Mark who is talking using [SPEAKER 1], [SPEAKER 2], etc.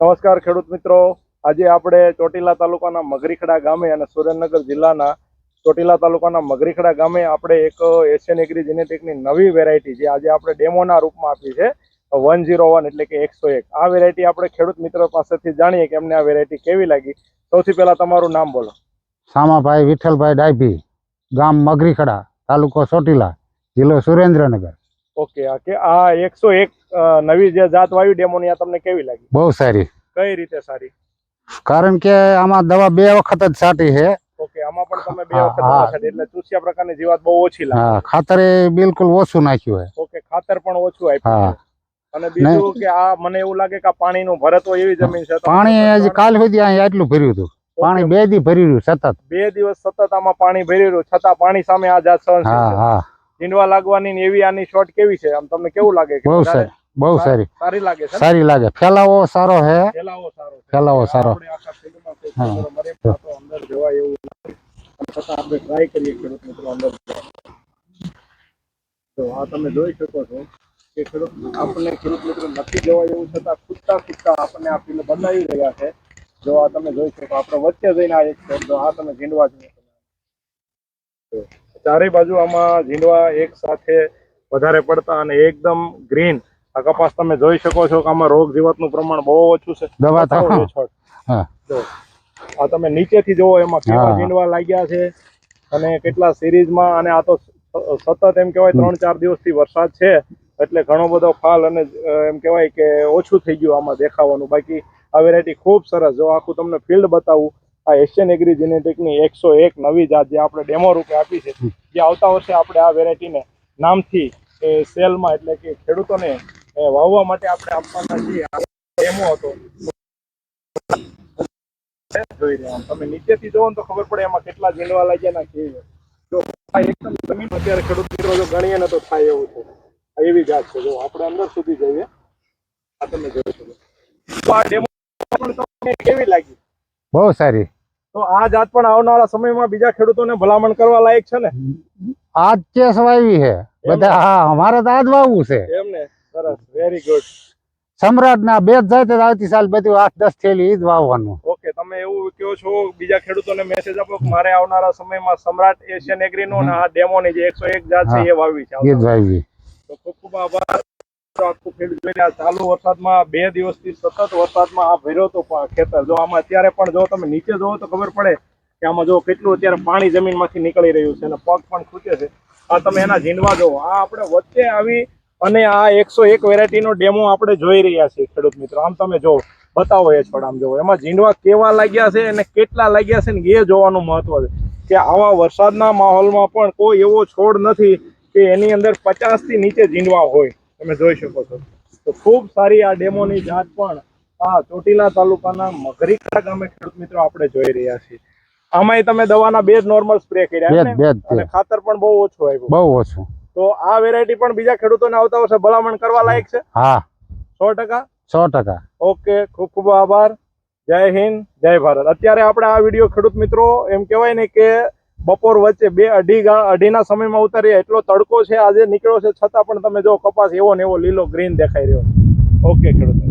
[SPEAKER 1] નમસ્કાર ખેડૂત મિત્રો, આજે આપણે ચોટીલા તાલુકાના મગરીખડા ગામે અને સુરેન્દ્રનગર જિલ્લાના ચોટીલા તાલુકાના મગરીખડા ગામે આપણે એક એશિયન એગ્રી જેનેટિકની નવી વેરાયટી જે આજે આપણે ડેમોના રૂપમાં આપી છે 101 એટલે કે 101. આ વેરાયટી આપણે ખેડૂત મિત્રો પાસેથી જાણીએ કે એમને આ વેરાયટી કેવી લાગી. સૌથી પહેલા તમારું નામ બોલો.
[SPEAKER 2] સામાભાઈ વિઠ્ઠલભાઈ ડાયભી, ગામ મગરીખડા, તાલુકો ચોટીલા, જિલ્લો સુરેન્દ્રનગર.
[SPEAKER 1] ઓકે, આ 101 નવી જે જાત વાવી ડેમોની આ તમને કેવી લાગી?
[SPEAKER 2] બહુ સારી.
[SPEAKER 1] કઈ રીતે સારી?
[SPEAKER 2] કારણ કે આમાં દવા 2 વખત જ છાંટી છે.
[SPEAKER 1] ઓકે, આમાં પણ તમે 2 વખત દવા છાંટી એટલે ચૂસ્યા પ્રકારની જીવાત બહુ ઓછી લાગે.
[SPEAKER 2] હા, ખાતર બિલકુલ ઓછું નાખ્યું છે.
[SPEAKER 1] ઓકે, ખાતર પણ ઓછું આપ્યું છે. અને બીજું કે આ મને એવું લાગે કે પાણીનું ભરત હોય એવી જમીન છે.
[SPEAKER 2] પાણી હજી કાલ સુધી અહીંયા એટલું ભર્યું હતું. પાણી 2 દી ભરી રહ્યું સતત.
[SPEAKER 1] 2 દિવસ સતત આમાં પાણી ભરી રહ્યું છતાં પાણી સામે આ જાત સહન
[SPEAKER 2] હા.
[SPEAKER 1] ઝીંડવા લાગવાની એવી આની શોટ કેવી છે? આમ તમને કેવું લાગે?
[SPEAKER 2] બહુ સારી, બહુ સારી.
[SPEAKER 1] સારી લાગે છે.
[SPEAKER 2] સારી લાગે. ફેલાવો સારો છે.
[SPEAKER 1] ફેલાવો સારો.
[SPEAKER 2] હા.
[SPEAKER 1] અંદર જવાય એવું છતાં આપણે ટ્રાય કરીએ ખેડૂત મિત્રો અંદર. તો આ તમે જોઈ શકો છો કે ખેડૂત મિત્રો નથી જવાય એવું છતાં કૂદતા આપણને આ ફીલ્ડ બનાવી રહ્યા છે. જો આ તમે જોઈ શકો, આપણે વચ્ચે જઈને આ એક છે. જો આ તમે ઝીંડવા જુઓ, ચારે બાજુ આમાં ઝીંડવા એક સાથે વધારે પડતા અને એકદમ ગ્રીન. આ કપાસ તમે જોઈ શકો છો કે આમાં રોગ જીવાતનું પ્રમાણ બહુ ઓછું છે.
[SPEAKER 2] દવા
[SPEAKER 1] આ તમે નીચેથી જોવો એમાં કેવા ઝીંડવા લાગ્યા છે અને કેટલા સિરીઝમાં. અને આ તો સતત એમ કહેવાય 3-4 દિવસથી વરસાદ છે એટલે ઘણો બધો ફાલ અને એમ કહેવાય કે ઓછું થઈ ગયું આમાં દેખાવાનું. બાકી આ વેરાયટી ખૂબ સરસ. જો આખું તમને ફિલ્ડ બતાવું, આ એશિયન એગ્રી જેનેટિકની 101 નવી જાત જે આપણે ડેમો રૂપે આપી છે, જે આવતા વર્ષે આપણે આ વેરાયટીને નામથી સેલમાં એટલે કે ખેડૂતોને વાવવા માટે આપણે આપવાના છીએ. ડેમો હતો જોઈ રહ્યા. તમે નીચેથી જોવો ને તો ખબર પડે એમાં કેટલા ઝીંડવા લાગ્યા ના કેવી. જો આ એકદમ જમીન અત્યારે ખેડૂત મિત્રો જો ગણીએ ને તો થાય એવું છે. એવી જાત છે. જો આપણે અંદર સુધી જઈએ, આ તમે જોઈ શકો. તો આ ડેમો પણ તમને કેવી લાગી?
[SPEAKER 2] બહુ સારી.
[SPEAKER 1] તો આ જાત પણ આવનારા સમયમાં બીજા ખેડૂતોને ભલામણ કરવા લાયક છે ને?
[SPEAKER 2] આજ કેસ વાવી છે બધા. હા, અમારે તો આજ વાવવું છે.
[SPEAKER 1] એમને સરસ, વેરી ગુડ.
[SPEAKER 2] સમ્રાટ ના 2 જાય તો આવતી સાલ બધું 8-10 થેલી ઈ જ વાવવાનું.
[SPEAKER 1] ઓકે, તમે એવું કહો છો બીજા ખેડૂતોને મેસેજ આપો કે મારે આવનારા સમયમાં સમ્રાટ એશિયન એગ્રી નો આ ડેમોની જે 101 જાત છે એ વાવવી છે.
[SPEAKER 2] એ જ વાવી.
[SPEAKER 1] તો ખૂબ ખૂબ આભાર. આખું ફિલ્ડ જોઈ રહ્યા. ચાલુ વરસાદમાં 2 દિવસથી સતત વરસાદમાં આ ભર્યો તો ખેતર. જો આમાં અત્યારે પણ જો તમે નીચે જોવો તો ખબર પડે કે આમાં જો કેટલું અત્યારે પાણી જમીનમાંથી નીકળી રહ્યું છે અને પગ પણ ખૂચે છે. આ તમે એના ઝીંડવા જોવો. આ આપણે વચ્ચે આવી અને આ 101 વેરાયટીનો ડેમો આપણે જોઈ રહ્યા છીએ ખેડૂત મિત્રો. આમ તમે જો બતાવો એ છોડ, આમ જોવો એમાં ઝીંડવા કેવા લાગ્યા છે અને કેટલા લાગ્યા છે ને એ જોવાનું મહત્વ છે કે આવા વરસાદના માહોલમાં પણ કોઈ એવો છોડ નથી કે એની અંદર 50 થી નીચે ઝીંડવા હોય. તમે જોઈ શકો છો. તો ખૂબ સારી આ ડેમોની જાત પણ આ ચોટીલા તાલુકાના મગરીખડા ગામે ખેડૂત મિત્રો આપણે જોઈ રહ્યા છીએ. આમાંય તમે દવાના 2 જ નોર્મલ સ્પ્રે કર્યા અને ખાતર પણ બહુ ઓછું આવ્યું.
[SPEAKER 2] બહુ ઓછું.
[SPEAKER 1] તો આ વેરાયટી પણ બીજા ખેડૂતોને આવતા વર્ષે ભલામણ કરવા લાયક છે.
[SPEAKER 2] હા,
[SPEAKER 1] 100%. ઓકે, ખૂબ ખૂબ આભાર. જય હિન્દ, જય ભારત. અત્યારે આપણે આ વિડીયો ખેડૂત મિત્રો એમ કહેવાય ને કે બપોર વચ્ચે 2-2:30 સમયમાં ઉતારીએ. એટલો તડકો છે આજે નીકળ્યો છે છતાં પણ તમે જો કપાસ એવો ને એવો લીલો ગ્રીન દેખાઈ રહ્યો. ઓકે ખેડૂત.